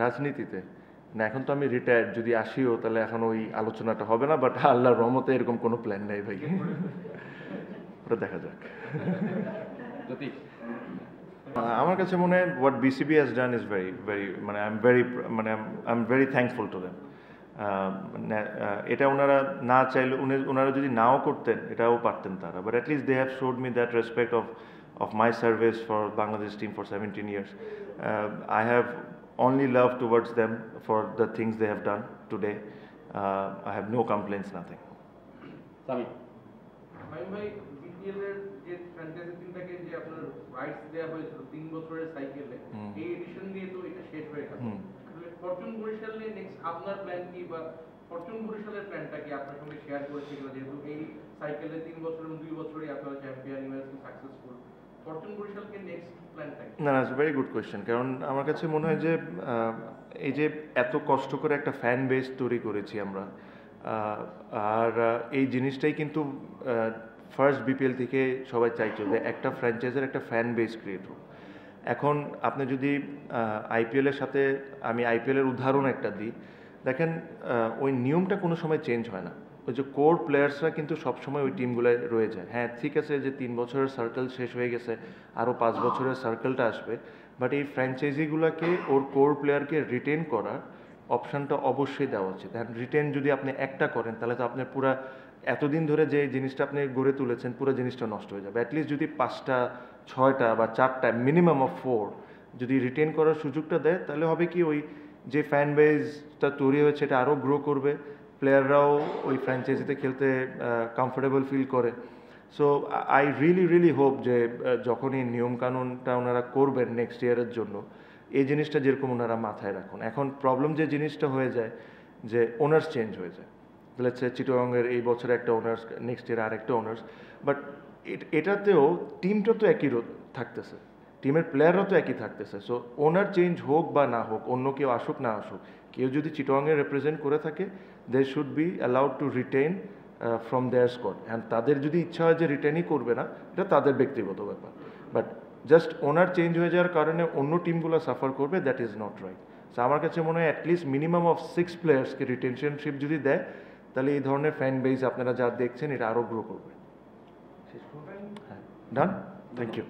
রাজনীতিতে না, এখন তো আমি রিটায়ার্ড, যদি আসিও তাহলে এখন ওই আলোচনাটা হবে না, বাট আল্লাহর রহমতে এরকম কোনো প্ল্যান নেই ভাই। ওটা দেখা যাক। আমার কাছে মনে হয় what BCB has done is very very মানে I am very thankful to them. এটা ওনারা না চাইলে, ওনারা যদি নাও করতেন এটাও পারতেন তারা, but at least they have showed me that respect of my service for Bangladesh team for 17 years. I have only love towards them for the things they have done today. I have no complaints, nothing. Sami. ভাই BPL এর যে franchise টিমটাকে যে আপনার rights দেওয়া হয়েছিল 3 বছরের সাইকেলে, এই এডিশন দিয়ে তো এটা শেষ হয়ে গেল। আসলে ফরচুন বরিশালে নেক্সট আপনার প্ল্যান কি, বা ফরচুন বরিশালের প্ল্যানটা কি আপনার সঙ্গে শেয়ার করেছে কিনা, যেহেতু এই সাইকেলে 3 বছর এবং 2 বছরই আপনারা চ্যাম্পিয়ন ইউএসএ সাকসেসফুল, ফরচুন বরিশালকে নেক্সট প্ল্যানটা কি? না, ইটস ভেরি গুড কোয়েশ্চেন। কারণ আমার কাছে মনে হয় যে এই যে এত কষ্ট করে একটা ফ্যান বেস তৈরি করেছি আমরা, আর এই জিনিসটাই কিন্তু ফার্স্ট বিপিএল থেকে সবাই চাইছে যে একটা ফ্র্যাঞ্চাইজের একটা ফ্যান বেস ক্রিয়েট হোক। এখন আপনি যদি আইপিএলের সাথে, আমি আইপিএলের উদাহরণ একটা দিই, দেখেন ওই নিয়মটা কোনো সময় চেঞ্জ হয় না। ওই যে কোর প্লেয়ার্সরা কিন্তু সবসময় ওই টিমগুলোয় রয়ে যায়। হ্যাঁ ঠিক আছে যে 3 বছরের সার্কেল শেষ হয়ে গেছে, আরও 5 বছরের সার্কেলটা আসবে, বাট এই ফ্র্যাঞ্চাইজিগুলোকে ওর কোর প্লেয়ারকে রিটেন করার অপশানটা অবশ্যই দেওয়া উচিত। হ্যাঁ, রিটেন যদি আপনি একটা করেন তাহলে তো আপনার পুরা এতদিন ধরে যে জিনিসটা আপনি গড়ে তুলেছেন পুরো জিনিসটা নষ্ট হয়ে যাবে। অ্যাটলিস্ট যদি 5টা 6টা বা 4টা মিনিমাম অফ 4 যদি রিটেন করার সুযোগটা দেয়, তাহলে হবে কি ওই যে ফ্যান বেসটা তৈরি হয়েছে এটা আরও গ্রো করবে, প্লেয়াররাও ওই ফ্র্যাঞ্চাইজিতে খেলতে কমফোর্টেবল ফিল করে। সো আই রিয়েলি হোপ যে যখন এই নিয়মকানুনটা ওনারা করবেন নেক্সট ইয়ারের জন্য, এই জিনিসটা যেরকম ওনারা মাথায় রাখুন। এখন প্রবলেম যে জিনিসটা হয়ে যায় যে ওনার্স চেঞ্জ হয়ে যায়, লেটস সে চিটাগংয়ের এই বছরে একটা ওনার্স, নেক্সট ইয়ার আর একটা ওনার্স, বাট এটাতেও টিমটা তো একই থাকতেছে, টিমের প্লেয়াররা তো একই থাকতেছে। সো ওনার চেঞ্জ হোক বা না হোক, অন্য কেউ আসুক না আসুক, কেউ যদি চিটাগংয়ে রিপ্রেজেন্ট করে থাকে, they should be allowed to retain from their squad. And তাদের যদি ইচ্ছা হয় যে রিটেনই করবে না, এটা তাদের ব্যক্তিগত ব্যাপার, বাট জাস্ট ওনার চেঞ্জ হয়ে যাওয়ার কারণে অন্য টিমগুলো সাফার করবে, that is not right. So আমার কাছে মনে হয় অ্যাটলিস্ট মিনিমাম অফ 6 প্লেয়ার্সকে রিটেনশনশিপ যদি দেয়, তাহলে এই ধরনের ফ্যান বেস আপনারা যা দেখছেন এটা আরও গ্রো করবে। হ্যাঁ, ডান, থ্যাংক ইউ।